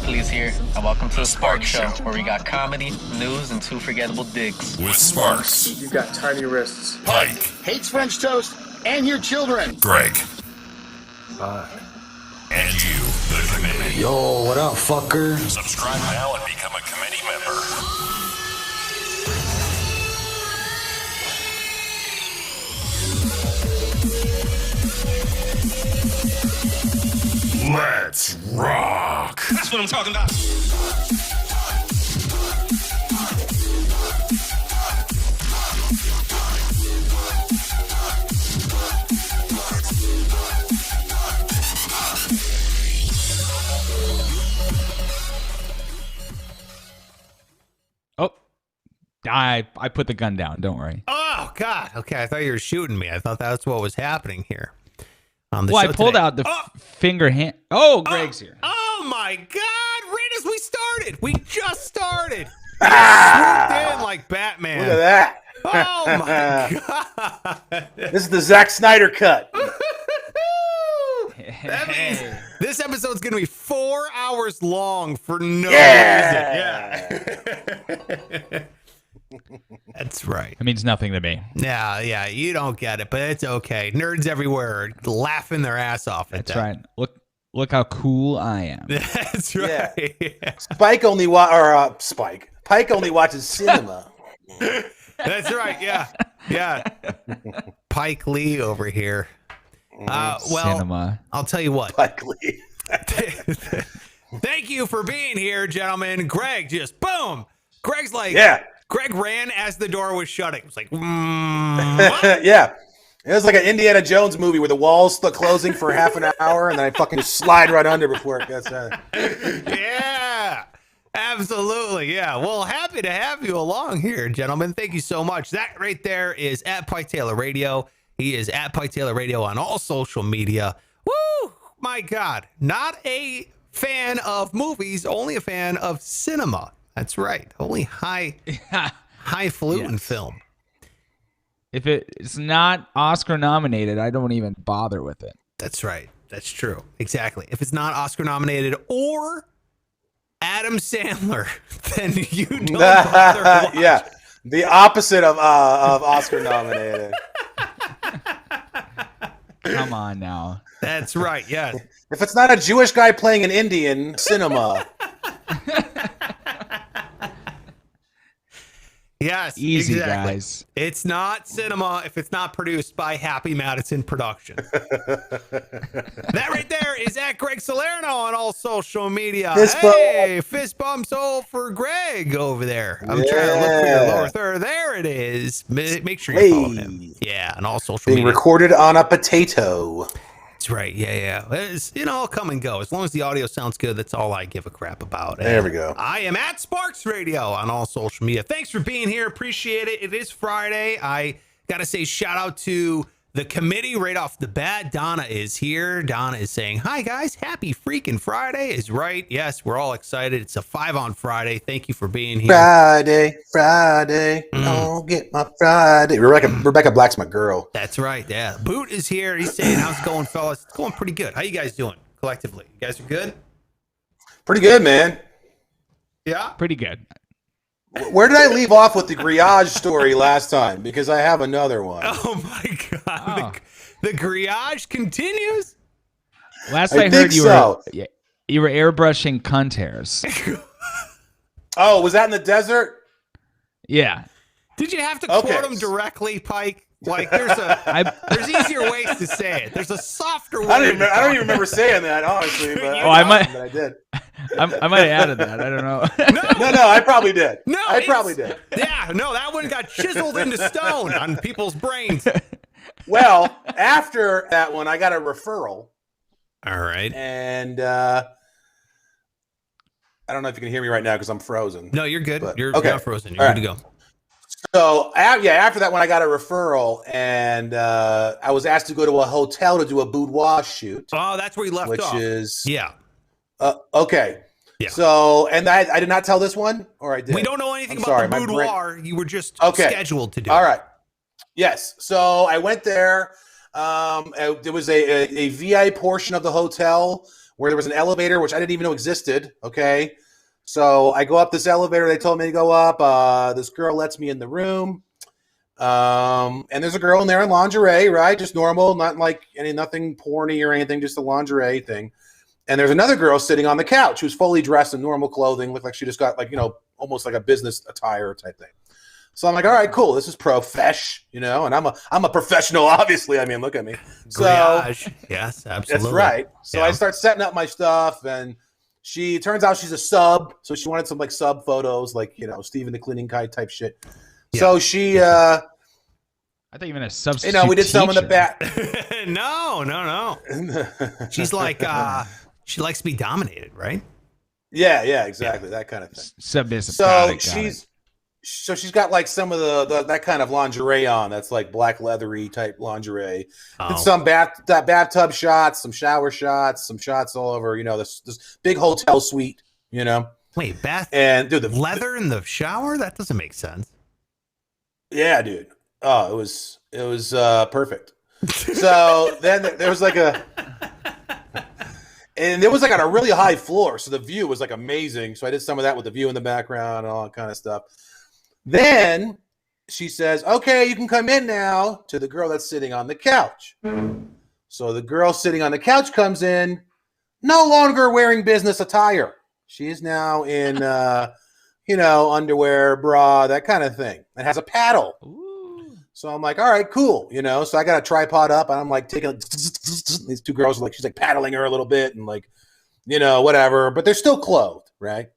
Please here, and welcome to the Spark Show, where we got comedy, news, and two forgettable digs. With Sparks. You've got tiny wrists. Pike. Hates French toast and your children. Greg. Hi. And you, the committee. Yo, what up, fucker? Subscribe now and become a committee member. Let's rock. That's what I'm talking about. Oh, I put the gun down. Don't worry. Oh, God. Okay, I thought you were shooting me. I thought that's what was happening here on the Well, show I pulled today. out the finger hand. Oh, Greg's here. Oh, my God. Right as we started. We just started. We just swooped in like Batman. Look at that. Oh, my God. This is the Zack Snyder cut. That means this episode's going to be 4 hours long for no reason. Yeah. That's right. It means nothing to me. Yeah, you don't get it, but it's okay. Nerds everywhere are laughing their ass off at That's that. right. Look how cool I am. That's right. Yeah. Pike only watches cinema. That's right. Yeah. Pike Lee over here. Well, Cinema. I'll tell you what. Pike Lee. Thank you for being here, gentlemen. Greg just boom. Greg's like, Yeah. Greg ran as the door was shutting. It was like, what? Yeah. It was like an Indiana Jones movie where the walls start closing for half an hour and then I fucking just slide right under before it gets Yeah, absolutely. Yeah. Well, happy to have you along here, gentlemen. Thank you so much. That right there is at Pike Taylor Radio. He is at Pike Taylor Radio on all social media. Woo! My God. Not a fan of movies, only a fan of cinema. That's right. Only highfalutin film. If it's not Oscar nominated, I don't even bother with it. That's right. That's true. Exactly. If it's not Oscar nominated or Adam Sandler, then you don't bother watching. Yeah. The opposite of Oscar nominated. Come on now. That's right. Yes. If it's not a Jewish guy playing an Indian, cinema. Yes. Easy, exactly. guys. It's not cinema if it's not produced by Happy Madison Production. That right there is at Greg Salerno on all social media. Fist bumps all for Greg over there. I'm trying to look for your lower third. There it is. Make sure you follow him. Yeah, on all social Being media. recorded on a potato. That's right. Yeah. It's, I'll come and go. As long as the audio sounds good, that's all I give a crap about. There we go. I am at Sparks Radio on all social media. Thanks for being here. Appreciate it. It is Friday. I got to say shout out to the committee right off the bat. Donna is here. Donna is saying, hi, guys. Happy freaking Friday is right. Yes, we're all excited. It's a 5 on Friday. Thank you for being here. Friday. Don't get my Friday. Rebecca Black's my girl. That's right. Yeah. Boot is here. He's saying, how's it going, fellas? It's going pretty good. How you guys doing collectively? You guys are good? Pretty good, man. Yeah. Pretty good. Where did I leave off with the grillage story last time? Because I have another one. Oh, my God. Oh. The grillage continues? Last I I heard think you so. you were airbrushing cunt hairs. Oh, was that in the desert? Yeah. Did you have to Okay. quote him directly, Pike? Like, there's easier ways to say it. There's a softer way. I don't even remember saying that, honestly. But But I did. I might have added that. I don't know. No, I probably did. No, I probably did. Yeah, no, that one got chiseled into stone on people's brains. Well, after that one, I got a referral. All right. And I don't know if you can hear me right now because I'm frozen. No, you're good. But- You're okay. not frozen. You're All good to go. So, after that one, I got a referral, and I was asked to go to a hotel to do a boudoir shoot, Oh, that's where you left which off. is Yeah. okay. Yeah. So, and I did not tell this one, or I did. We don't know anything I'm about sorry, the my boudoir. You were just Okay. scheduled to do. All right. Yes. So I went there. There was a VI portion of the hotel where there was an elevator, which I didn't even know existed. Okay. So I go up this elevator. They told me to go up. This girl lets me in the room. And there's a girl in there in lingerie, right? Just normal, not like nothing porny or anything, just a lingerie thing. And there's another girl sitting on the couch who's fully dressed in normal clothing, looked like she just got like, almost like a business attire type thing. So I'm like, all right, cool. This is profesh, and I'm a professional, obviously. I mean, look at me. So yes, absolutely. That's right. So I start setting up my stuff, and turns out she's a sub. So she wanted some like sub photos, like, Steven the Cleaning Guy type shit. Yeah. So she, I thought you meant a substitute. We did some in the back. No. She's like, she likes to be dominated, right? Yeah, exactly. That kind of thing. Submissive. So she's got like some of the that kind of lingerie on. That's like black leathery type lingerie. Did some bathtub shots, some shower shots, some shots all over. This big hotel suite. Wait, and dude, the leather in the shower? That doesn't make sense. Yeah, dude. Oh, it was perfect. So then there was like and it was like on a really high floor, so the view was like amazing. So I did some of that with the view in the background and all that kind of stuff. Then she says, "Okay, you can come in now," to the girl that's sitting on the couch. So the girl sitting on the couch comes in, no longer wearing business attire. She is now in underwear, bra, that kind of thing. It has a paddle. Ooh. So I'm like, all right, cool. So I got a tripod up and I'm like taking these two girls, like she's like paddling her a little bit and like, whatever, but they're still clothed, right?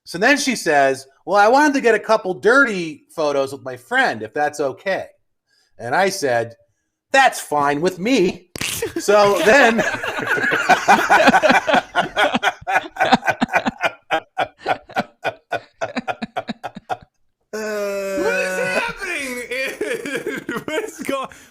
So then she says, well, I wanted to get a couple dirty photos with my friend, if that's okay. And I said, that's fine with me. So then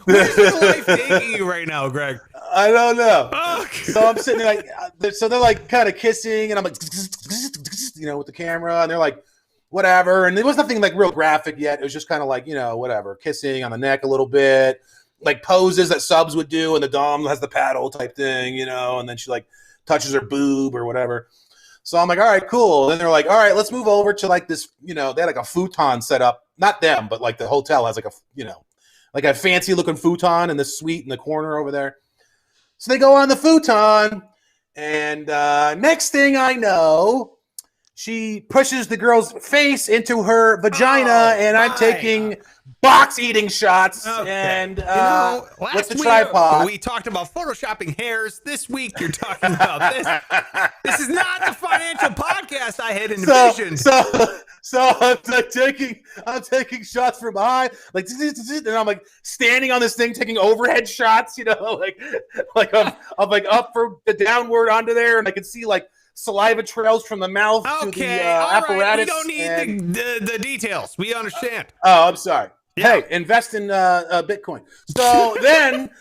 where's your life taking you right now, Greg? I don't know. Oh, so I'm sitting there like, so they're like kind of kissing, and I'm like, with the camera, and they're like, whatever. And there was nothing like real graphic yet. It was just kind of like, whatever, kissing on the neck a little bit, like poses that subs would do, and the dom has the paddle type thing, and then she like touches her boob or whatever. So I'm like, all right, cool. And then they're like, all right, let's move over to like this, they had like a futon set up. Not them, but like the hotel has like like a fancy looking futon in the suite in the corner over there. So they go on the futon, and next thing I know, she pushes the girl's face into her vagina, and I'm taking box eating shots. Okay. And with the tripod. We talked about photoshopping hairs. This week you're talking about this. This is not the financial podcast I had envisioned. So I'm like taking shots from behind, like, and I'm like standing on this thing, taking overhead shots, like I'm like up for the downward onto there, and I can see like saliva trails from the mouth to the apparatus. Right. We don't need the details. We understand. Oh, I'm sorry. Yeah. Hey, invest in Bitcoin. So then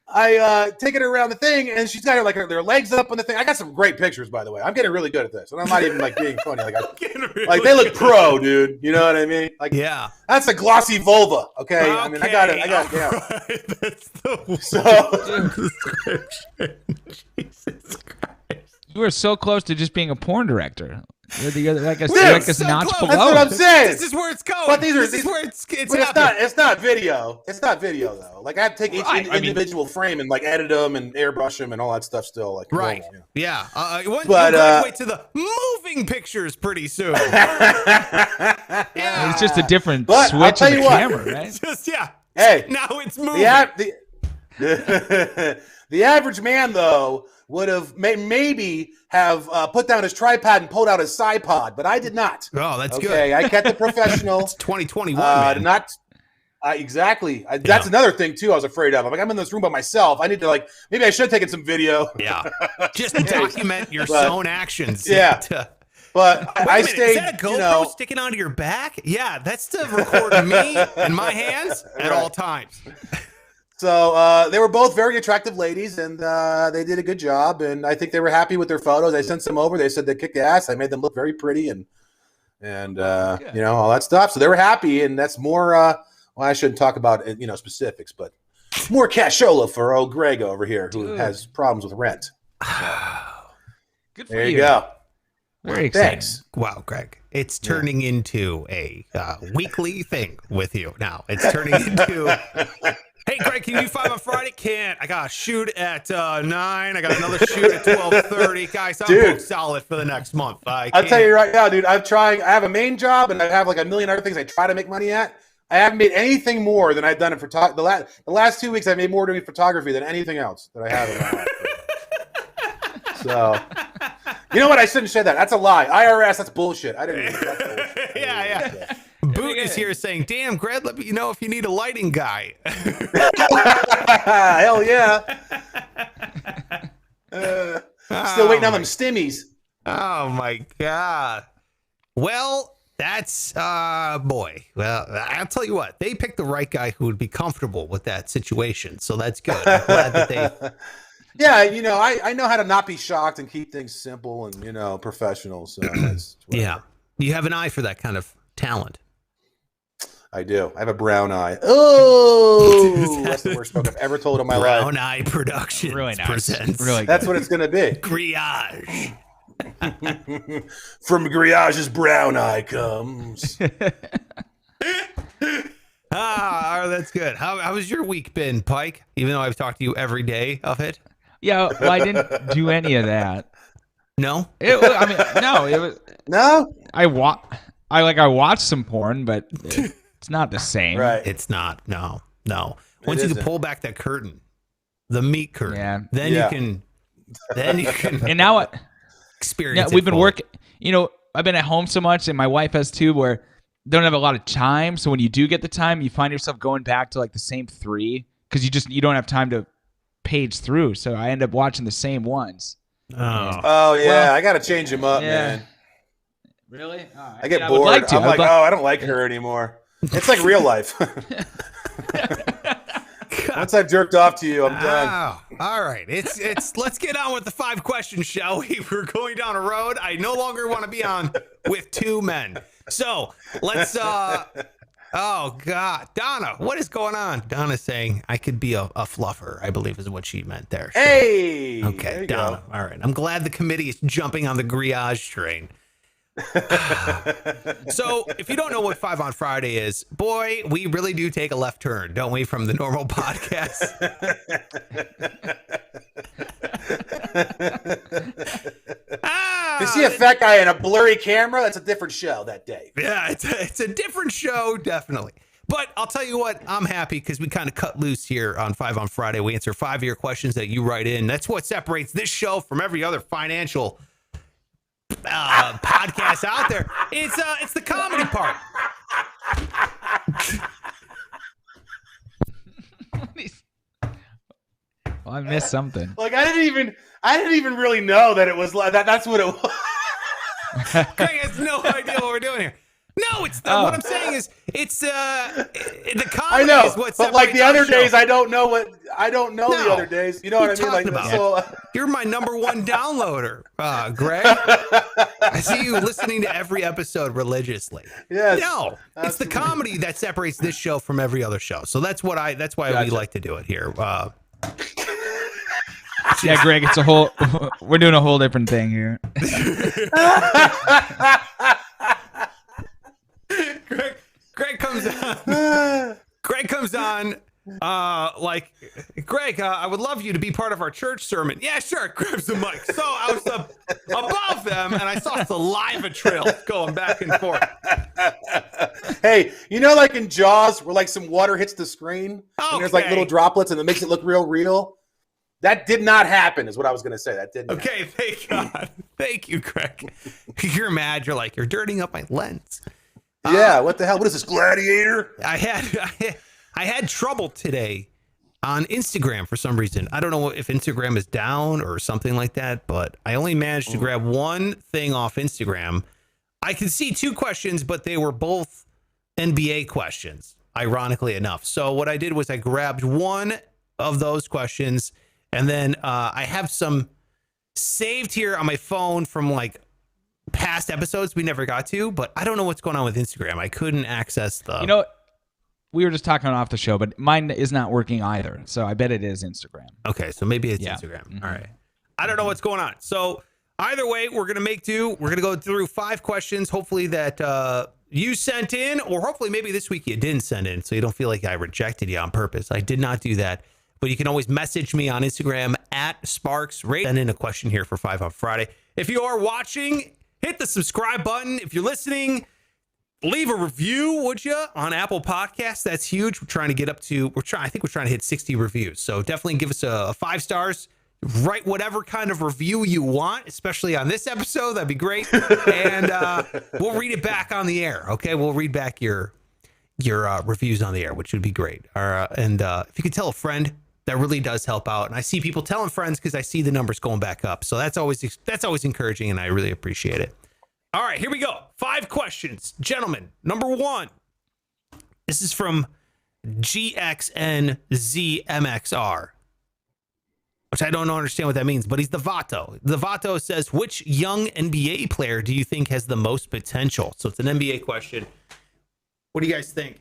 I take it around the thing, and she's got her like their legs up on the thing. I got some great pictures, by the way. I'm getting really good at this, and I'm not even like being funny. Like they look pro, dude. You know what I mean? Like, yeah, that's a glossy vulva. Okay, I mean, I got it. Yeah. Right. That's the description. Jesus Christ! You were so close to just being a porn director. You're like a notch below. That's what I'm saying. This is where it's going. But this is where it's it's not video. It's not video though. Like I have to take each individual frame and like edit them and airbrush them and all that stuff. Still, like right. Normal, yeah. Wait to the moving pictures pretty soon. Yeah. It's just a different switch in the camera, right? It's just Hey, now it's moving. The average man though would have maybe have put down his tripod and pulled out his side-pod, but I did not. Oh, that's good. Okay, I kept it professional. It's 2021, man. Exactly. That's another thing, too, I was afraid of. I'm like, I'm in this room by myself. I need to, maybe I should have taken some video. Yeah. Just document your own actions. Yeah. But I stayed. Is that a GoPro sticking onto your back? Yeah, that's to record me and my hands at all times. So they were both very attractive ladies, and they did a good job. And I think they were happy with their photos. I sent some over. They said they kicked ass. I made them look very pretty, and all that stuff. So they were happy, and that's more. Well, I shouldn't talk about specifics, but More cashola for old Greg over here, who has problems with rent. Good for There you go. Very exciting. Thanks. Wow, Greg. It's turning into a weekly thing with you now. It's turning into, hey, Greg, can you do 5 on Friday? Can't. I got a shoot at 9. I got another shoot at 12:30. Guys, I'm booked solid for the next month. I'll tell you right now, dude, I'm trying. I have a main job, and I have like a million other things I try to make money at. I haven't made anything more than I've done in photography. The last 2 weeks, I made more doing photography than anything else that I have in my life. So, you know what? I shouldn't say that. That's a lie. IRS, that's bullshit. I didn't. That's bullshit. Yeah. Boot is here saying, "Damn, Greg, let me know if you need a lighting guy." Hell yeah. Still waiting on them stimmies. Oh my god. Well, that's boy. Well, I'll tell you what. They picked the right guy who would be comfortable with that situation. So that's good. I'm glad that they. Yeah, you know, I know how to not be shocked and keep things simple and, you know, professional. So that's Yeah, you have an eye for that kind of talent. I do. I have a brown eye. Oh, that's the worst joke I've ever told in my life. Brown Eye Productions Really nice. presents Really good. That's what it's going to be. Grillage. From Griage's brown eye comes. That's good. How has your week been, Pike? Even though I've talked to you every day of it. Yeah, well, I didn't do any of that. No. It was No? I watched some porn, but it's not the same. Right. It's not. No. Once you can isn't. pull back that curtain, the meat curtain, Yeah. then you can And now experience. we've been fully. working. You know, I've been at home so much, and my wife has too, where don't have a lot of time. So when you do get the time, you find yourself going back to like the same 3 because you don't have time to page through. So I end up watching the same ones. Oh, yeah. Well, I got to change him up, yeah. man. Really? I get I would bored. like to. I'm like, I don't like her anymore. It's like real life. Once I've jerked off to you, I'm done. Oh, all right. It's let's get on with the 5 questions, shall we? We're going down a road I no longer want to be on with 2 men. So let's oh god. Donna, what is going on? Donna's saying I could be a fluffer, I believe is what she meant there. Hey. there Okay, you Donna. go. All right. I'm glad the committee is jumping on the grillage train. So, if you don't know what 5 on Friday is, boy, we really do take a left turn, don't we, from the normal podcast? You see a fat guy in a blurry camera? That's a different show that day. Yeah, it's a different show, definitely. But I'll tell you what, I'm happy because we kind of cut loose here on 5 on Friday. We answer 5-year questions that you write in. That's what separates this show from every other financial podcast out there. It's the comedy part. Well, I missed something. Like I didn't even really know that it was like that. That's what it was. Craig has no idea what we're doing here. No, it's not. What I'm saying is, it's the comedy I know, is what but like separates the our other show. days, I don't know the other days. You know what I mean? Like, talking about? so, You're my #1 downloader, Greg. I see you listening to every episode religiously. yes. No, it's the comedy that separates this show from every other show. So that's why we like to do it here. Yeah, Greg, we're doing a whole different thing here. Greg comes on. Greg comes on. Like, Greg, I would love you to be part of our church sermon. Yeah, sure. Grabs the mic. So I was above them, and I saw saliva trails going back and forth. Hey, you know, like in Jaws, where like some water hits the screen, and there's like Okay. little droplets, and it makes it look real. That did not happen, is what I was going to say. That didn't. Okay, thank God. Thank you, Greg. You're mad. You're like, you're dirtying up my lens. Yeah. What the hell? What is this, Gladiator? I had trouble today on Instagram for some reason. I don't know if Instagram is down or something like that, but I only managed to grab one thing off Instagram. I could see 2 questions, but they were both NBA questions, ironically enough. So what I did was I grabbed one of those questions, and then I have some saved here on my phone from like past episodes we never got to, but I don't know what's going on with Instagram. I couldn't access the... You know, We were just talking off the show, but mine is not working either. So I bet it is Instagram. Okay, so maybe it's Yeah. Instagram. Mhm. All right. I don't know what's going on. So either way, we're gonna make do. We're gonna go through 5 questions, hopefully that you sent in, or hopefully maybe this week you didn't send in, so you don't feel like I rejected you on purpose. I did not do that. But you can always message me on Instagram at SparksRadio. Send in a question here for 5 on Friday. If you are watching, hit the subscribe button. If you're listening, leave a review, would you, on Apple Podcasts? That's huge. We're trying to get up to, I think we're trying to hit 60 reviews. So definitely give us a 5 stars. Write whatever kind of review you want, especially on this episode. That'd be great. And we'll read it back on the air. Okay. We'll read back your reviews on the air, which would be great. And if you could tell a friend, that really does help out. And I see people telling friends because I see the numbers going back up. So that's always encouraging, and I really appreciate it. All right, here we go. 5 questions. Gentlemen, number 1. This is from GXNZMXR, which I don't understand what that means, but he's the Vato. The Vato says, which young NBA player do you think has the most potential? So it's an NBA question. What do you guys think?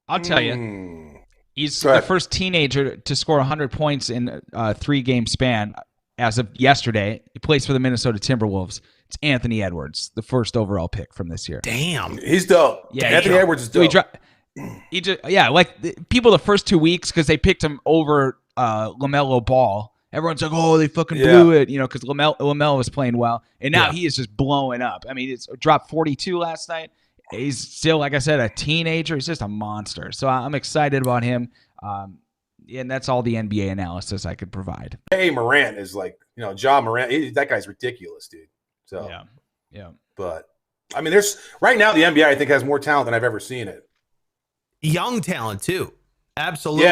I'll tell you. He's the first teenager to score 100 points in a 3-game span as of yesterday. He plays for the Minnesota Timberwolves. It's Anthony Edwards, the first overall pick from this year. Damn. He's dope. Yeah, Anthony Edwards is dope. He just people the first 2 weeks because they picked him over LaMelo Ball. Everyone's like, oh, they fucking blew it, because LaMelo was playing well. And now he is just blowing up. I mean, it's dropped 42 last night. He's still, like I said, a teenager. He's just a monster. So I'm excited about him. And that's all the NBA analysis I could provide. Hey, Morant is like, Ja Morant. That guy's ridiculous, dude. So yeah. But I mean, there's right now the NBA I think has more talent than I've ever seen it. Young talent too. Absolutely.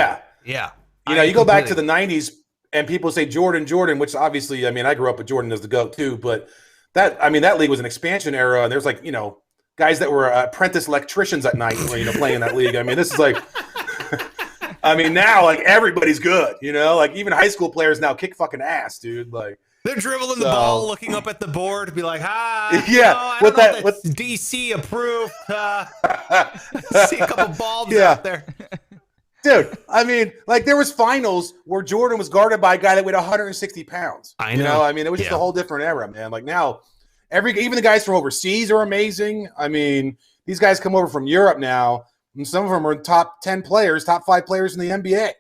Yeah. You go back to the 90s and people say Jordan, which obviously, I mean, I grew up with Jordan as the GOAT too, but that league was an expansion era, and there's like, guys that were apprentice electricians at night, playing in that league. I mean, this is like, now like everybody's good, like even high school players now kick fucking ass, dude. Like they're dribbling the ball, looking up at the board, be like, what's DC approved? See a couple bulbs out there. Dude, I mean, like there was finals where Jordan was guarded by a guy that weighed 160 pounds. I know. I mean, it was just a whole different era, man. Like now, even the guys from overseas are amazing. I mean, these guys come over from Europe now, and some of them are top 10 players, top 5 players in the NBA.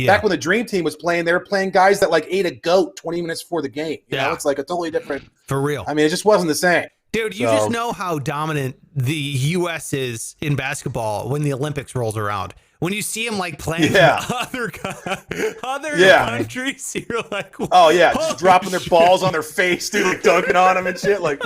Back when the Dream Team was playing, they were playing guys that like ate a goat 20 minutes before the game. You know, it's like a totally different. For real. I mean, it just wasn't the same. Dude, you just know how dominant the U.S. is in basketball when the Olympics rolls around. When you see them like playing other countries, you're like, just dropping their balls on their face, dude, like dunking on them and shit. Like,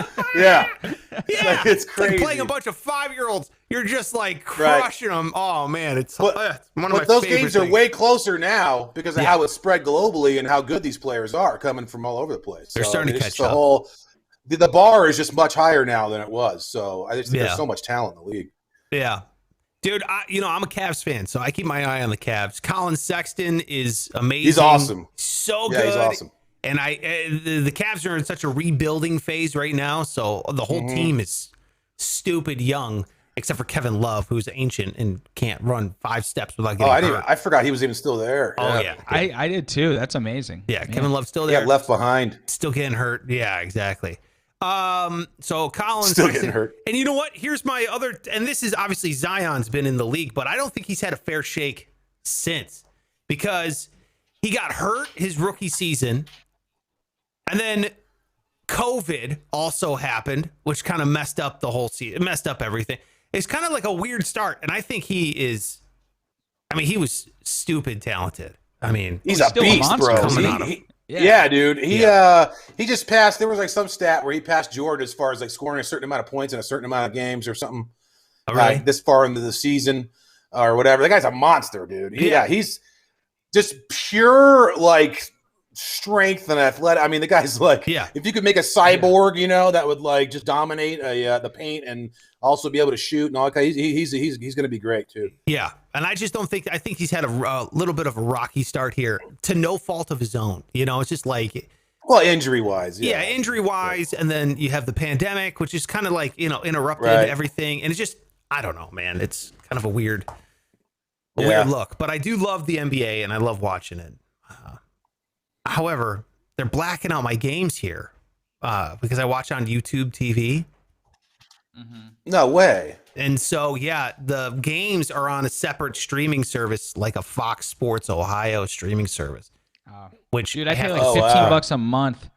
it's crazy. Like playing a bunch of 5-year-olds, you're just like crushing them. Oh man, it's one of my But those favorite games are things. way closer now because of how it's spread globally and how good these players are coming from all over the place. They're starting to catch up. The bar is just much higher now than it was. So I just think there's so much talent in the league. Yeah. Dude, I'm a Cavs fan, so I keep my eye on the Cavs. Colin Sexton is amazing. He's awesome. So good. He's awesome. And the Cavs are in such a rebuilding phase right now, so the whole team is stupid young, except for Kevin Love, who's ancient and can't run 5 steps without getting hurt. I forgot he was even still there. Oh, yeah. I did too. That's amazing. Yeah, Kevin Love's still there. Got left behind. Still getting hurt. Yeah, exactly. So Colin still Sexton, getting hurt. And you know what? Here's my other, and this is obviously Zion's been in the league, but I don't think he's had a fair shake since, because he got hurt his rookie season, and then COVID also happened, which kind of messed up the whole season, messed up everything. It's kind of like a weird start, and I think he was stupid talented. I mean, he's a beast, bro. Yeah, dude. He just passed. There was like some stat where he passed Jordan as far as like scoring a certain amount of points in a certain amount of games or something. Like this far into the season or whatever. The guy's a monster, dude. He's just pure like strength and athletic. I mean, the guy's like, if you could make a cyborg, that would like just dominate the paint and also be able to shoot and all that. He's going to be great too. Yeah. And I just don't think, I think he's had a little bit of a rocky start here to no fault of his own. It's just like, well, injury wise. Yeah. Injury wise. And then you have the pandemic, which is kind of like, interrupted everything. And it's just, I don't know, man. It's kind of a weird a weird look. But I do love the NBA and I love watching it. However, they're blacking out my games here because I watch on YouTube TV. No way. And so, yeah, the games are on a separate streaming service, like a Fox Sports Ohio streaming service. Which, dude, I pay like Oh, $15 a month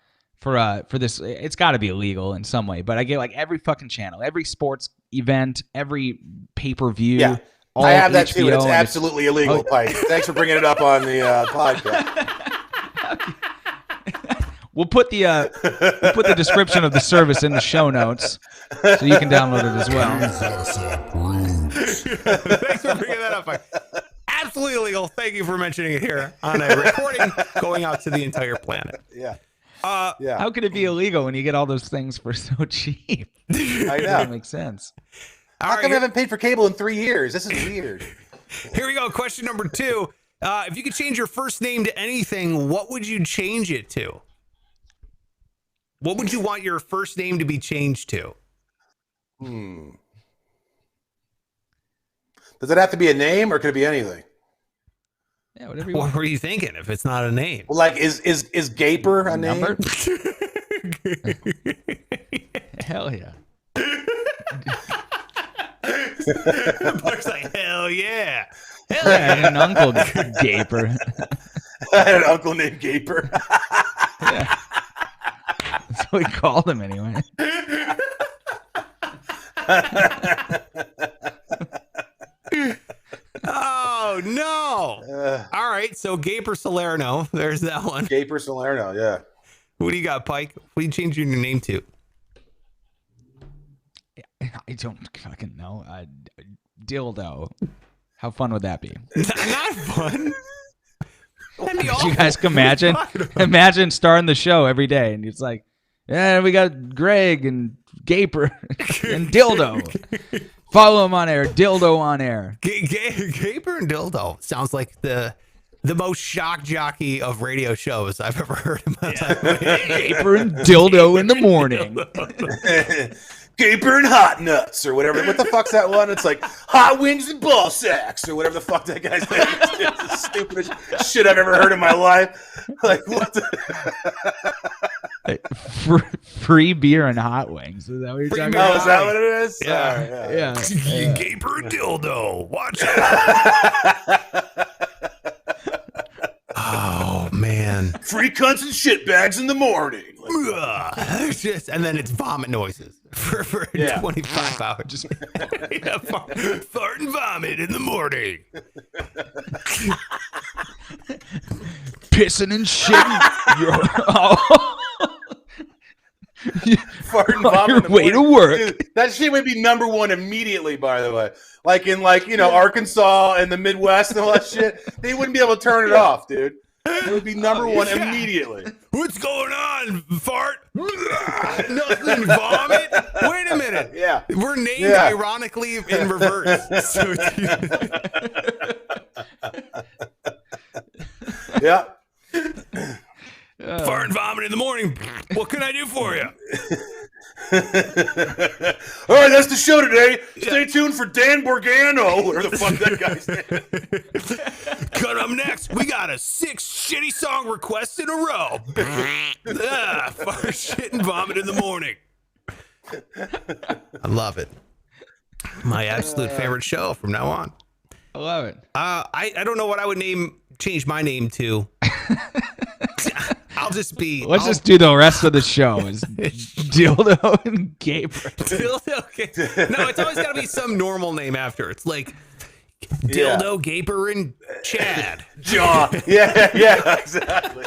for this. It's got to be illegal in some way, but I get like every fucking channel, every sports event, every pay-per-view. Yeah. all I have that too. HBO, It's and absolutely illegal, Pike. Thanks for bringing it up on the podcast. We'll put the description of the service in the show notes, so you can download it as well. Thanks for bringing that up. Absolutely illegal. Thank you for mentioning it here on a recording going out to the entire planet. Yeah. Yeah. How could it be illegal when you get all those things for so cheap? I know. That makes sense. How come I haven't paid for cable in 3 years? This is weird. Here we go. Question number 2. If you could change your first name to anything, what would you change it to? What would you want your first name to be changed to? Does it have to be a name or could it be anything? Yeah, whatever you What want. were you thinking if it's not a name? Well, like, is Gaper a name? Number? Hell yeah. Buck's like, hell yeah. Hell yeah. I had an uncle Gaper. I had an uncle named Gaper. Yeah. That's what we called him anyway. Oh, no. All right. So Gaper Salerno. There's that one. Gaper Salerno, yeah. What do you got, Pike? What are you changing your name to? I don't fucking know. Dildo. How fun would that be? Not fun. That'd be awful. You guys can What are you imagine? talking about? Imagine starting the show every day, and it's like, yeah, we got Greg and Gaper and Dildo. Follow him on air. Dildo on air. Gaper and Dildo sounds like the most shock jockey of radio shows I've ever heard in my life. Gaper and Dildo in the morning. Gaper and Hot Nuts or whatever. What the fuck's that one? It's like Hot Wings and Ball Sacks or whatever the fuck that guy's name is. It's the stupidest shit I've ever heard in my life. Like, what the... Free beer and hot wings. Is that what you're talking Oh, about? is that what it is? Yeah. All right, Yeah. Gaper and Dildo. Watch out. Oh, man. Free cunts and shitbags in the morning. Like, And then it's vomit noises for 25 hours. Just fart and vomit in the morning. Pissing and shitting. fart and On vomit your in the way to morning. work. Dude, that shit would be number one immediately, by the way. Like in Arkansas and the Midwest and all that shit. They wouldn't be able to turn it off, dude. It would be number one immediately. What's going on, fart? Nothing, vomit? Wait a minute. Yeah. We're named Yeah. ironically in reverse. So Yeah. fart and vomit in the morning. What can I do for you? All right, that's the show today. Stay tuned for Dan Borgano, whatever the fuck that guy's name. Cut up next. We got a 6 shitty song requests in a row. Fart, shit, and vomit in the morning. I love it. My absolute favorite show from now on. I love it. I don't know what I would change my name to. I'll just be. Let's just do the rest of the show. Is Dildo and Gaper. Okay. No, it's always got to be some normal name after. It's like Dildo, Gaper, and Chad. Jaw. Yeah, exactly.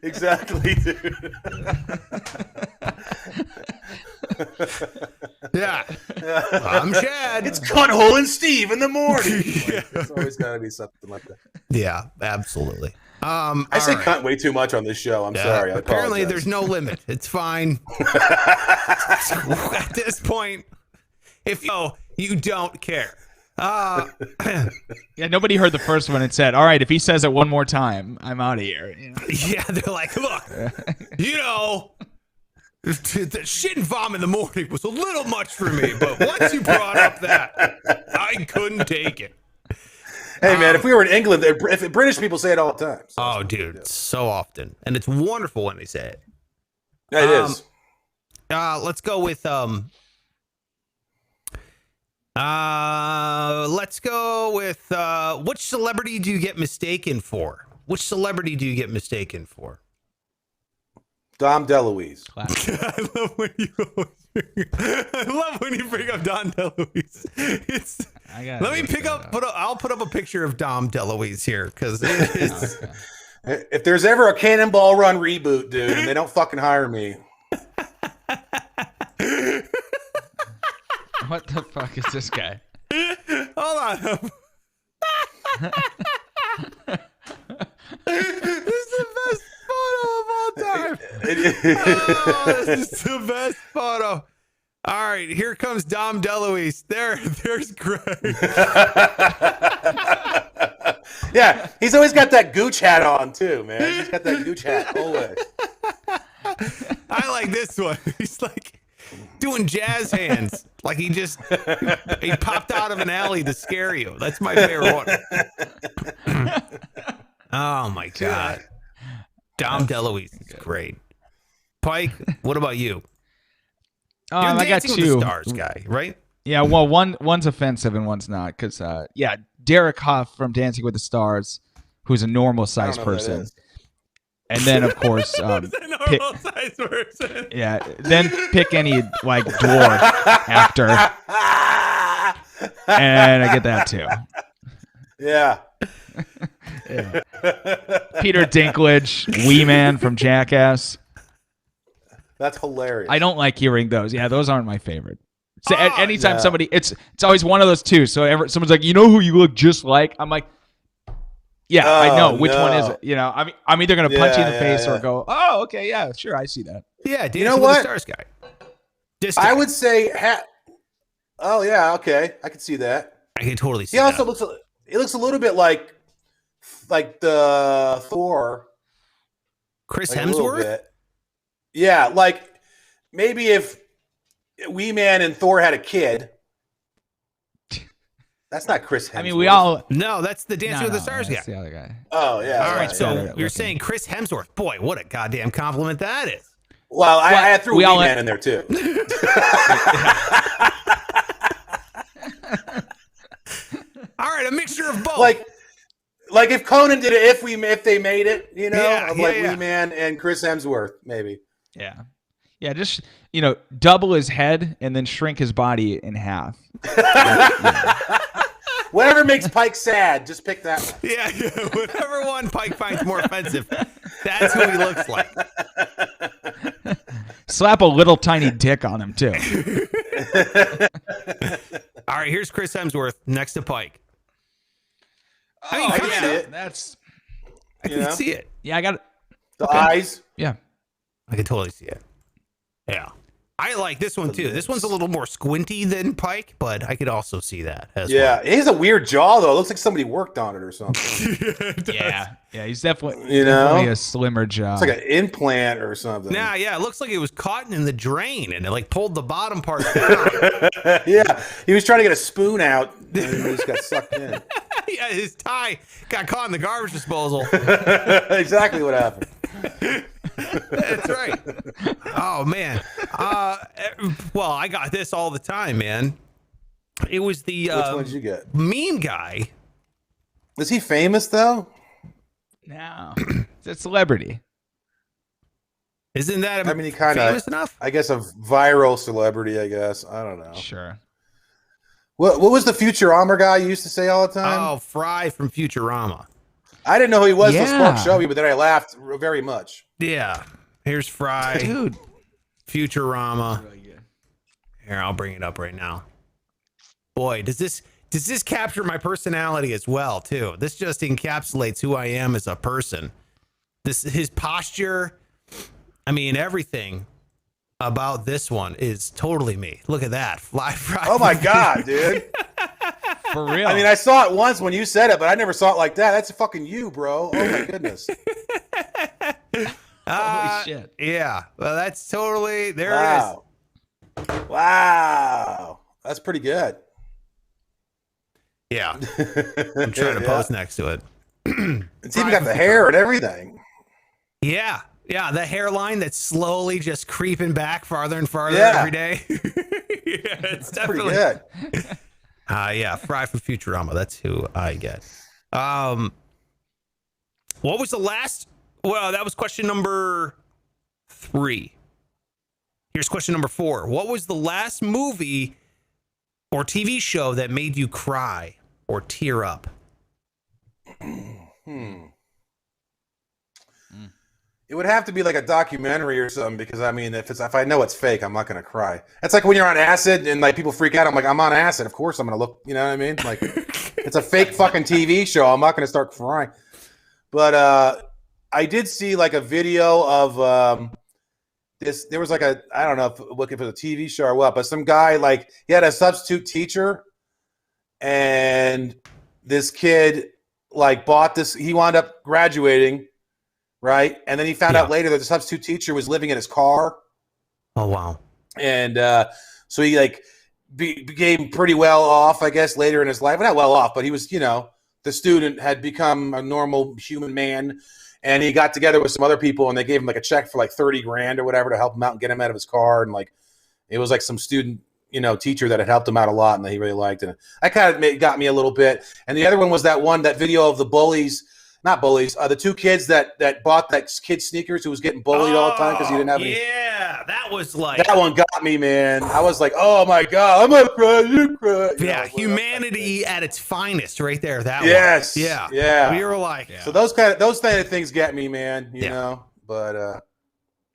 Exactly, dude. Yeah. I'm Chad. It's Cunthole and Steve in the morning. Like, it's always got to be something like that. Yeah, absolutely. I say cunt way too much on this show. I'm sorry. I Apparently, apologize. there's no limit. It's fine. At this point, if you don't care. Yeah, nobody heard the first one. It said, all right, if he says it one more time, I'm out of here. You know? Yeah, they're like, look, The shit and vom in the morning was a little much for me, but once you brought up that, I couldn't take it. Hey, man, if we were in England, if British people say it all the time. So Oh, dude, so often. And it's wonderful when they say it. yeah, it is. Let's go with which celebrity do you get mistaken for? Which celebrity do you get mistaken for? Dom DeLuise. I love when you bring up Dom DeLuise. I'll put up a picture of Dom DeLuise here because it is. If there's ever a Cannonball Run reboot, dude, and they don't fucking hire me. What the fuck is this guy? Hold on. This is the best photo of all time. Oh, this is the best photo. All right, here comes Dom DeLuise. There's Greg. Yeah, he's always got that gooch hat on too, man. He's got that gooch hat always. I like this one. He's like doing jazz hands, like he popped out of an alley to scare you. That's my favorite one. Oh my god, Dom DeLuise is great. Pike, what about you? You're I got Dancing with two. the Stars guy, right? Yeah, well, one's offensive and one's not, because Derek Hough from Dancing with the Stars, who's a normal sized I don't know who that person, is. and then of course, Normal size person. then pick any like dwarf actor, and I get that too. Yeah. Peter Dinklage, Wee Man from Jackass. That's hilarious. I don't like hearing those. Yeah, those aren't my favorite. So anytime no. somebody, it's always one of those two. So someone's like, you know who you look just like? I'm like, yeah, I know. Which one is it? You know, I'm either gonna punch you in the face or go, oh, okay, yeah, sure, I see that. Yeah, Dancing You know with what? the Stars guy. This guy. I would say. Oh yeah, okay, I can see that. I can totally see He also that. He looks a little bit like the Thor. Chris Like a little Hemsworth. bit. Yeah, like maybe if Wee Man and Thor had a kid. That's not Chris Hemsworth. I mean, we all. No, that's the Dancing with the No, Stars guy. that's the other guy. Oh yeah. All right, yeah. so better you're looking. saying Chris Hemsworth. Boy, what a goddamn compliment that is. Well, I threw we Wee all- Man in there too. All right, a mixture of both. Like if Conan did it, if they made it, you know, Yeah, of like yeah. Wee Man and Chris Hemsworth, maybe. Yeah, just double his head and then shrink his body in half. Whatever makes Pike sad, just pick that one. yeah, whatever one Pike finds more offensive, that's who he looks like. Slap a little tiny dick on him too. All right, here's Chris Hemsworth next to Pike. I mean, I can kinda. see it. That's I You can know? see it. yeah. I got it. The eyes. Yeah. I can totally see it. Yeah. I like this one too. This one's a little more squinty than Pike, but I could also see that as Yeah, he has a weird jaw though. It looks like somebody worked on it or something. well. Yeah. He's definitely You know? definitely a slimmer jaw. It's like an implant or something. Nah, yeah, it looks like it was caught in the drain and it like pulled the bottom part down. Yeah, he was trying to get a spoon out and he just got sucked in. Yeah, his tie got caught in the garbage disposal. Exactly what happened. That's right. Oh man. Well, I got this all the time, man. It was the Which one did you get? meme guy. Is he famous though? No, it's a celebrity. Isn't that I mean, he kind of, famous enough? I guess, a viral celebrity. I guess I don't know. Sure. What was the Futurama guy you used to say all the time? Oh, Fry from Futurama. I didn't know who he was till Yeah. Spark showed me, but then I laughed very much. Yeah. Here's Fry. Dude. Futurama. Here, I'll bring it up right now. Boy, does this capture my personality as well, too? This just encapsulates who I am as a person. His posture, I mean, everything about this one is totally me. Look at that. Fly Fry. Oh my god, dude! For real. I mean, I saw it once when you said it, but I never saw it like that. That's fucking you, bro. Oh my goodness. Holy shit. Yeah. Well, that's totally there. Wow. Wow. That's pretty good. It is. Yeah. I'm trying to post next to it. It's even got the hair and everything. Yeah. Yeah. The hairline that's slowly just creeping back farther and farther every day. Yeah, it's definitely pretty good. Yeah. Fry from Futurama. That's who I get. What was the last? Well, that was question number 3. Here's question number 4. What was the last movie or TV show that made you cry or tear up? It would have to be like a documentary or something, because I mean, if I know it's fake, I'm not gonna cry. It's like when you're on acid and like people freak out. I'm like, I'm on acid. Of course I'm gonna look. You know what I mean? Like, it's a fake fucking TV show. I'm not gonna start crying. But I did see like a video of this. There was like I don't know if looking for the TV show or what, but some guy, like, he had a substitute teacher, and this kid like bought this. He wound up graduating. Right. And then he found out later that the substitute teacher was living in his car. Oh, wow. And so he like became pretty well off, I guess, later in his life. Not well off, but he was, the student had become a normal human man. And he got together with some other people, and they gave him like a check for like 30 grand or whatever to help him out and get him out of his car. And like, it was like some student, teacher that had helped him out a lot and that he really liked. And that kind of got me a little bit. And the other one was that video of the bullies. Not bullies. The 2 kids that bought that kid sneakers who was getting bullied all the time because he didn't have any. Yeah, that was like... That one got me, man. I was like, oh, my God. I'm going to cry. You cry. Yeah, humanity at its finest right there. That yes. one. Yeah. Yeah. We were like... So those kind of things get me, man, you know. But it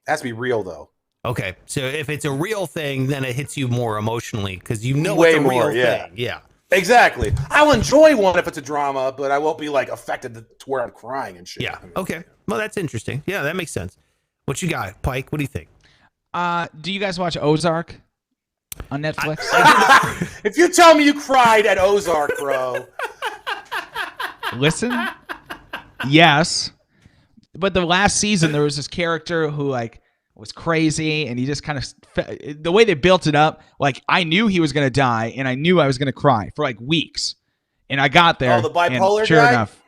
has to be real, though. Okay. So if it's a real thing, then it hits you more emotionally because Way it's a more, real thing. Yeah. Exactly. I'll enjoy one if it's a drama, but I won't be like affected to where I'm crying and shit. Yeah. Okay. Well, that's interesting. Yeah, that makes sense. What you got, Pike? What do you think? Do you guys watch Ozark on Netflix? If you tell me you cried at Ozark, bro. Listen. Yes. But the last season, there was this character who like was crazy, and he just kind of the way they built it up, like I knew he was going to die, and I knew I was going to cry for like weeks, and I got there. Oh, the bipolar and sure guy? enough,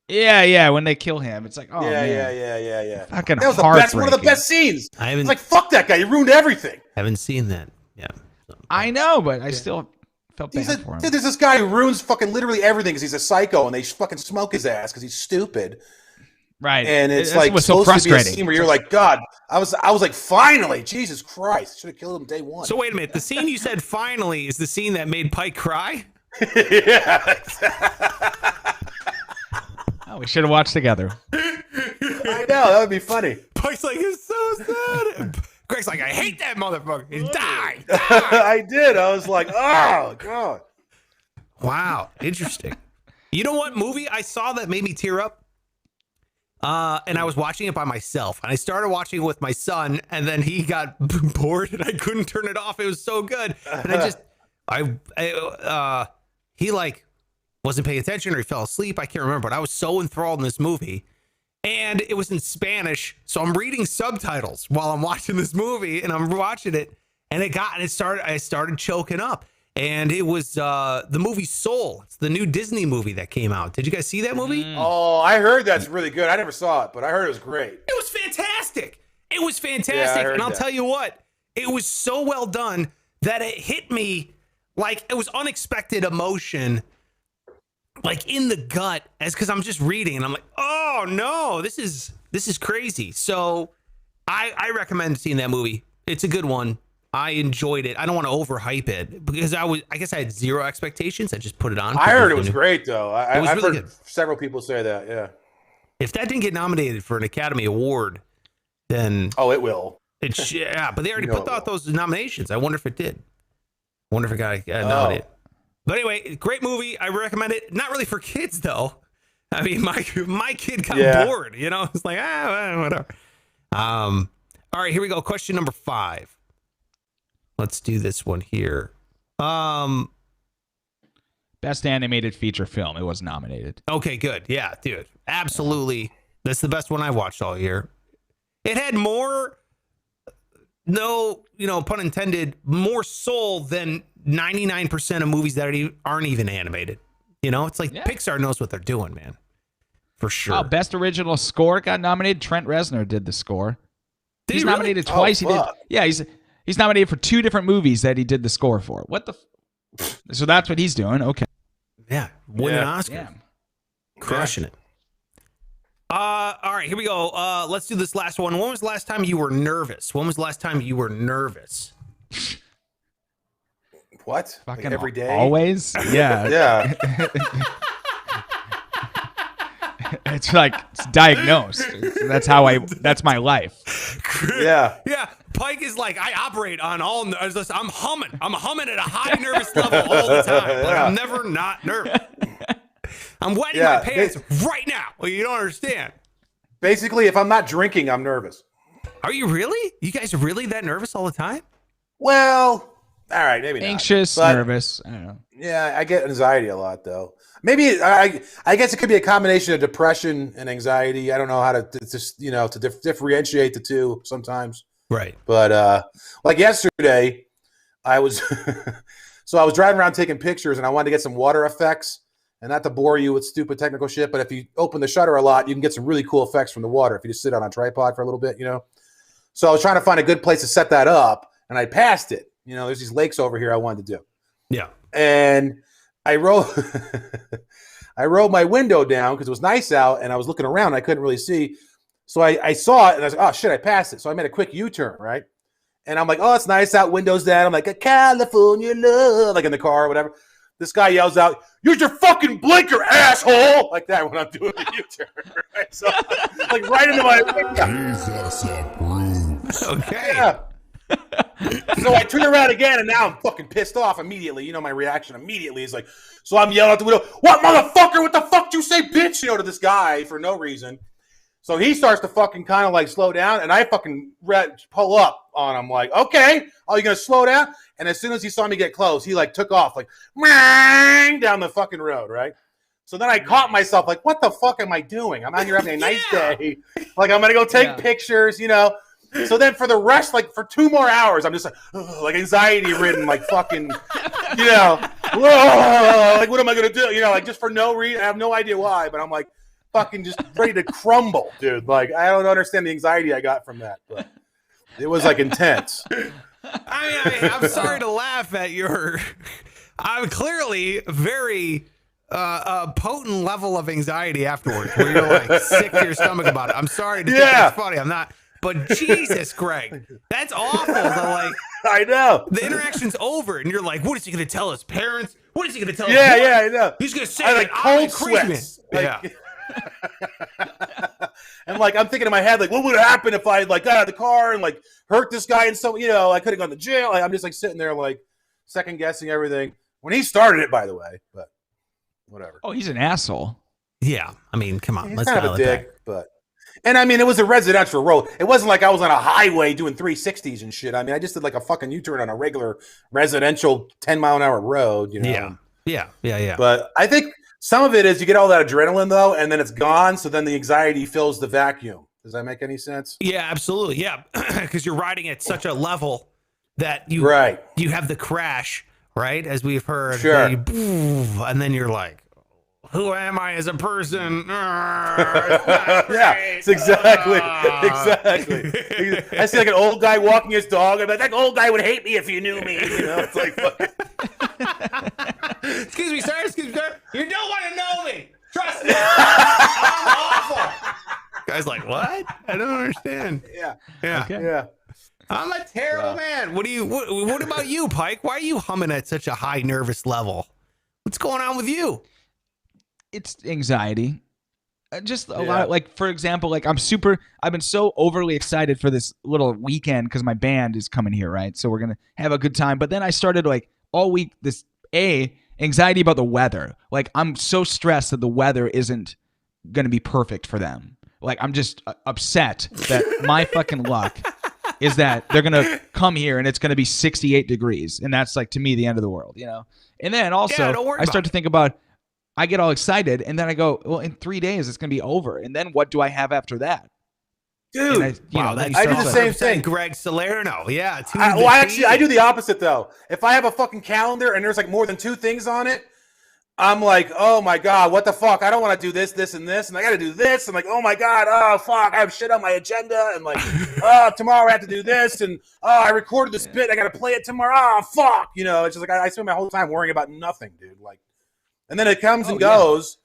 yeah, when they kill him, it's like, oh man, yeah. Fucking that was the best, one of the best scenes. It's like, fuck that guy, he ruined everything. Haven't seen that. Yeah, I know, but I still felt bad for him. Dude, there's this guy who ruins fucking literally everything because he's a psycho, and they fucking smoke his ass because he's stupid. Right. And it's That's like what's supposed so frustrating. to be a scene where you're like, God, I was like, finally, Jesus Christ, should have killed him day one. So wait a minute, the scene you said finally is the scene that made Pike cry? Yeah. Oh, we should have watched together. I know, that would be funny. Pike's like, it's so sad. Greg's like, I hate that motherfucker. He died. I did. I was like, oh God. Wow, interesting. You know what movie I saw that made me tear up? And I was watching it by myself, and I started watching it with my son, and then he got bored, and I couldn't turn it off. It was so good, and he like wasn't paying attention, or he fell asleep. I can't remember, but I was so enthralled in this movie, and it was in Spanish, so I'm reading subtitles while I'm watching this movie, and I'm watching it, and I started choking up. And it was the movie Soul. It's the new Disney movie that came out. Did you guys see that movie? Oh, I heard that's really good. I never saw it, but I heard it was great. It was fantastic. It was fantastic. Yeah, and I'll that. tell you what, it was so well done that it hit me like it was unexpected emotion, like in the gut, as because I'm just reading and I'm like, oh no, this is crazy. So I recommend seeing that movie. It's a good one. I enjoyed it. I don't want to overhype it because I guess I had zero expectations. I just put it on. I heard it was great though. I've really heard several people say that. Yeah. If that didn't get nominated for an Academy Award, then it will. Yeah, but they already put out those nominations. I wonder if it did. I wonder if it got nominated. But anyway, great movie. I recommend it. Not really for kids though. I mean, my kid got bored. It's like whatever. All right, here we go. Question number 5. Let's do this one here. Best animated feature film. It was nominated. Okay, good. Yeah, dude. Absolutely. That's the best one I've watched all year. It had more, no, pun intended, more soul than 99% of movies that aren't even animated. It's like Pixar knows what they're doing, man. For sure. Oh, best original score got nominated. Trent Reznor did the score. Did He's he really? nominated twice. Oh, He did. fuck. Yeah, he's nominated for 2 different movies that he did the score for. What the? So that's what he's doing. Okay. Yeah, winning Yeah. Oscar. Yeah. Crushing it. All right, here we go. Let's do this last one. When was the last time you were nervous? What? Like Fucking every day? Always. Yeah. Yeah. It's diagnosed. That's my life. Yeah. Yeah, Pike is like, I operate on all. I'm humming at a high nervous level all the time. Like, I'm never not nervous. I'm wetting my pants right now. Well, you don't understand. Basically, if I'm not drinking, I'm nervous. Are you really? You guys are really that nervous all the time? Well, all right, maybe not. Anxious, But, nervous. I don't know. Yeah, I get anxiety a lot, though. Maybe I guess it could be a combination of depression and anxiety. I don't know how to just to differentiate the two sometimes. Right. But like yesterday, I was so I was driving around taking pictures, and I wanted to get some water effects. And not to bore you with stupid technical shit, but if you open the shutter a lot, you can get some really cool effects from the water if you just sit on a tripod for a little bit, So I was trying to find a good place to set that up, and I passed it. There's these lakes over here I wanted to do. Yeah. And I rolled my window down because it was nice out, and I was looking around. I couldn't really see. So I saw it, and I was like, oh, shit, I passed it. So I made a quick U-turn, right? And I'm like, oh, it's nice out, windows down. I'm like, a California love, like in the car or whatever. This guy yells out, use your fucking blinker, asshole! Like that when I'm doing the U-turn, right? So, like right into my window. Jesus approves. Okay. Yeah. So I turn around again, and now I'm fucking pissed off immediately. My reaction immediately is like, so I'm yelling out the window, what motherfucker, what the fuck do you say, bitch? To this guy for no reason. So he starts to fucking kind of like slow down, and I fucking pull up on him like, okay, oh, you gonna slow down? And as soon as he saw me get close, he like took off like down the fucking road, right? So then I caught myself like, what the fuck am I doing? I'm out here having a nice day. Like I'm gonna go take pictures, So then for the rest, like for 2 more hours, I'm just like anxiety ridden, like fucking, whoa, like what am I gonna do? Like just for no reason. I have no idea why, but I'm like fucking just ready to crumble, dude. Like I don't understand the anxiety I got from that, but it was like intense. I'm sorry to laugh at your. I'm clearly very potent level of anxiety afterwards, where you're like sick to your stomach about it. I'm sorry to think that's funny. I'm not. But Jesus, Greg, that's awful. Like, I know. The interaction's over, and you're like, what is he going to tell his parents? What is he going to tell us? Yeah, I know. He's going to say I like cold sweats. Yeah. And like I'm thinking in my head, like, what would happen if I like got out of the car and like hurt this guy and so I could have gone to jail. Like, I'm just like sitting there like second guessing everything. When he started it, by the way, but whatever. Oh, he's an asshole. Yeah, I mean, come on, He's let's kind of dial a it back. dick, but and I mean it was a residential road. It wasn't like I was on a highway doing 360s and shit. I mean I just did like a fucking U-turn on a regular residential 10-mile-an-hour road. Yeah. But I think some of it is you get all that adrenaline though, and then it's gone. So then the anxiety fills the vacuum. Does that make any sense? Yeah, absolutely. Yeah, because you're riding at such a level that you have the crash, right? As we've heard, Sure. And then you're like, who am I as a person? Yeah, it's exactly. I see like an old guy walking his dog. I'm like, that old guy would hate me if you knew me. It's like, excuse me, sir. You don't want to know me. Trust me. I'm awful. Guy's like, what? I don't understand. Yeah. Okay. Yeah. I'm a terrible man. What about you, Pike? Why are you humming at such a high nervous level? What's going on with you? It's anxiety. Just a lot of, like, for example, like I've been so overly excited for this little weekend because my band is coming here, right? So we're going to have a good time. But then I started like all week, anxiety about the weather. Like I'm so stressed that the weather isn't going to be perfect for them. Like I'm just upset that my fucking luck is that they're going to come here and it's going to be 68 degrees. And that's like, to me, the end of the world, And then also I start to think about, I get all excited and then I go, well, in 3 days, it's going to be over. And then what do I have after that? Dude, I do the same thing. Greg Salerno. Yeah. I do the opposite though. If I have a fucking calendar and there's like more than 2 things on it, I'm like, oh my God, what the fuck? I don't want to do this, this, and this, and I got to do this. I'm like, oh my God, oh fuck, I have shit on my agenda, and like, oh, tomorrow I have to do this, and oh, I recorded this bit, I got to play it tomorrow. Oh fuck, you know, it's just like I spend my whole time worrying about nothing, dude. Like, and then it comes and goes.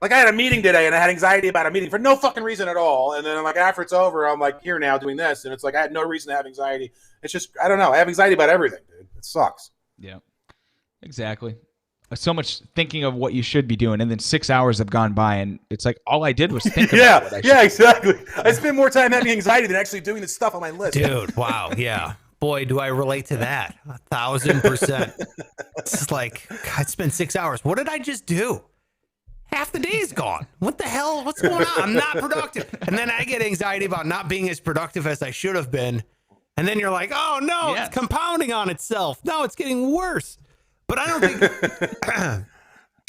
Like I had a meeting today, and I had anxiety about a meeting for no fucking reason at all. And then like after it's over, I'm like here now doing this, and it's like I had no reason to have anxiety. It's just I don't know. I have anxiety about everything, dude. It sucks. Yeah, exactly. So much thinking of what you should be doing, and then 6 hours have gone by, and it's like all I did was think about what I should yeah, exactly. I spend more time having anxiety than actually doing the stuff on my list. Dude, wow, yeah. Boy, do I relate to that. 1,000%. It's like, God, spent 6 hours. What did I just do? Half the day is gone. What the hell? What's going on? I'm not productive. And then I get anxiety about not being as productive as I should have been. And then you're like, oh no, It's compounding on itself. No, it's getting worse. But I don't think,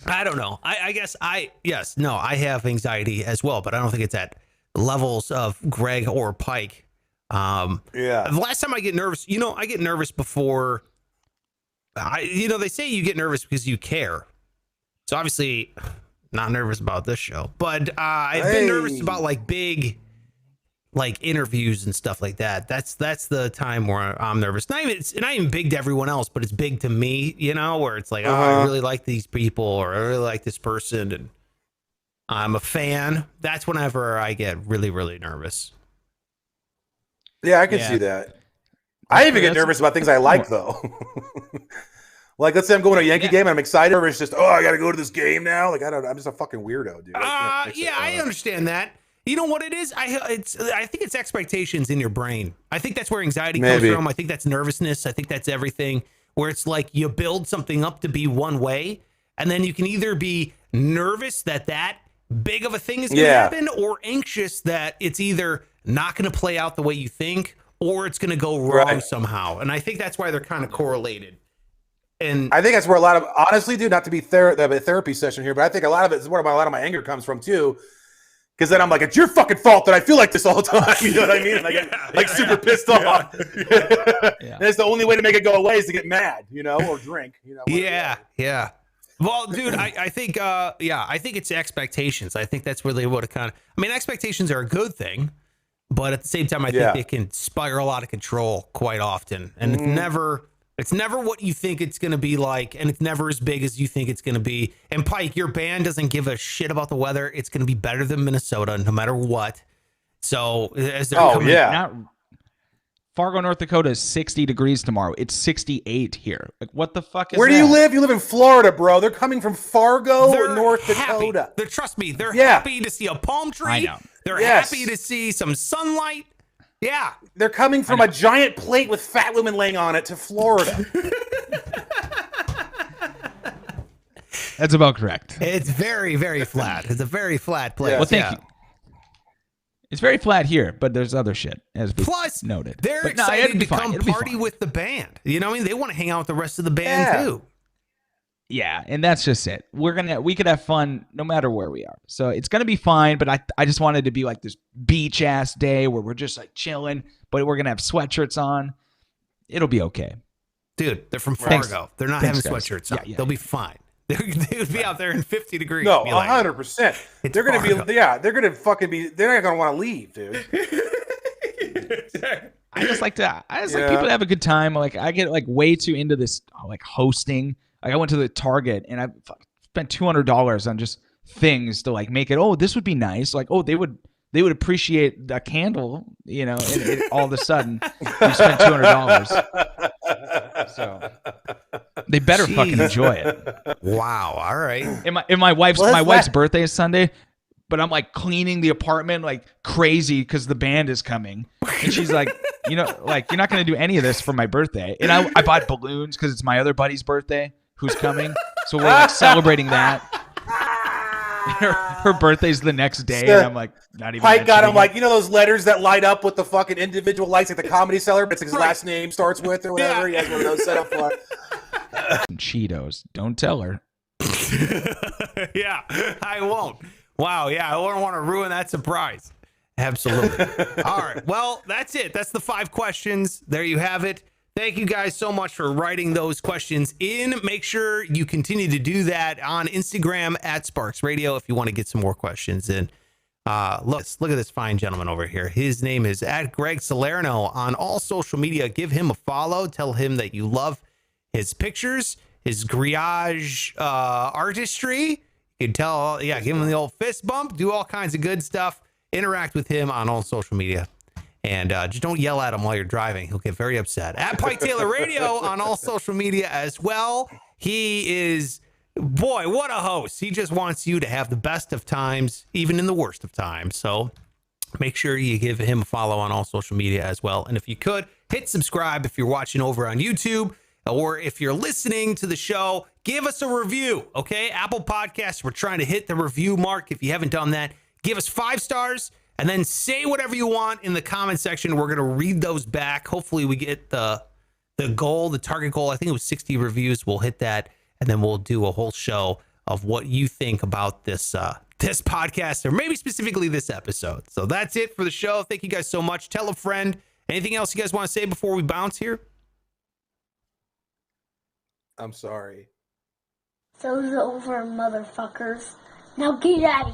I don't know. I guess I have anxiety as well, but I don't think it's at levels of Greg or Pike. The last time I get nervous, I get nervous before, they say you get nervous because you care. So obviously not nervous about this show, but I've been nervous about like big, like interviews and stuff like that. That's the time where I'm nervous. It's not even big to everyone else, but it's big to me, where it's like, oh, I really like these people, or I really like this person, and I'm a fan. That's whenever I get really, really nervous. Yeah, I can see that. I even get nervous about things I like, though. Like, let's say I'm going to a Yankee game and I'm excited, or it's just, I got to go to this game now. Like, I'm just a fucking weirdo, dude. I understand that. You know what it is? I think it's expectations in your brain. I think that's where anxiety comes from. I think that's nervousness. I think that's everything, where it's like you build something up to be one way, and then you can either be nervous that big of a thing is going to happen, or anxious that it's either not going to play out the way you think, or it's going to go wrong somehow. And I think that's why they're kind of correlated. And I think that's where a lot of, honestly, dude, not to be a therapy session here, but I think a lot of it is where a lot of my anger comes from too. Because then I'm like, it's your fucking fault that I feel like this all the time. You know what I mean? And I get super pissed off. And it's the only way to make it go away is to get mad, or drink. Yeah. Well, dude, I think it's expectations. I think that's really what expectations are a good thing, but at the same time, I think they can spiral out of control quite often, and it's never what you think it's going to be like, and it's never as big as you think it's going to be. And Pike, your band doesn't give a shit about the weather. It's going to be better than Minnesota, no matter what. So, as they're Fargo, North Dakota is 60 degrees tomorrow. It's 68 here. Like, what the fuck is Where do you live? You live in Florida, bro. They're coming from Fargo, North Dakota. Trust me, they're happy to see a palm tree. I know. They're happy to see some sunlight. Yeah. They're coming from a giant plate with fat women laying on it to Florida. That's about correct. It's very, very flat. It's a very flat place. Well, thank you. It's very flat here, but there's other shit, as we noted. They're excited to come party with the band. You know what I mean? They want to hang out with the rest of the band, too. Yeah, and that's just it. We could have fun no matter where we are. So it's gonna be fine, but I just wanted to be like this beach ass day where we're just like chilling, but we're gonna have sweatshirts on. It'll be okay. Dude, they're from Fargo. They're not having sweatshirts on. Yeah. They'll be fine. They would be out there in 50 degrees. No, 100%. They're gonna be. Yeah, they're gonna fucking be. They're not gonna want to leave, dude. I just like people to have a good time. Like I get like way too into this like hosting. Like I went to the Target and I spent $200 on just things to like make it. Oh, this would be nice. Like, oh, they would appreciate a candle, and all of a sudden you spent $200. So they better fucking enjoy it. Wow. All right. And my wife's birthday is Sunday, but I'm like cleaning the apartment like crazy because the band is coming, and she's like, like you're not gonna do any of this for my birthday. And I bought balloons because it's my other buddy's birthday who's coming, so we're like celebrating that. Her birthday's the next day, and I'm like, not even. Pike got him like, those letters that light up with the fucking individual lights, like the Comedy Cellar, but it's like his last name starts with or whatever. He has one of those set up for it. Cheetos. Don't tell her. Yeah, I won't. Wow. Yeah, I don't want to ruin that surprise. Absolutely. All right. Well, that's it. That's the 5 questions. There you have it. Thank you guys so much for writing those questions in. Make sure you continue to do that on Instagram at Sparks Radio if you want to get some more questions in. Look at this fine gentleman over here. His name is at Greg Salerno on all social media. Give him a follow. Tell him that you love his pictures, his grillage artistry. You can tell, give him the old fist bump. Do all kinds of good stuff. Interact with him on all social media. And just don't yell at him while you're driving. He'll get very upset. At Pike Taylor Radio on all social media as well. He is, boy, what a host. He just wants you to have the best of times, even in the worst of times. So make sure you give him a follow on all social media as well. And if you could, hit subscribe if you're watching over on YouTube. Or if you're listening to the show, give us a review, okay? Apple Podcasts, we're trying to hit the review mark. If you haven't done that, give us 5 stars. And then say whatever you want in the comment section. We're going to read those back. Hopefully we get the goal, the target goal. I think it was 60 reviews. We'll hit that. And then we'll do a whole show of what you think about this podcast, or maybe specifically this episode. So that's it for the show. Thank you guys so much. Tell a friend. Anything else you guys want to say before we bounce here? I'm sorry. Show's over, motherfuckers. Now get out of here.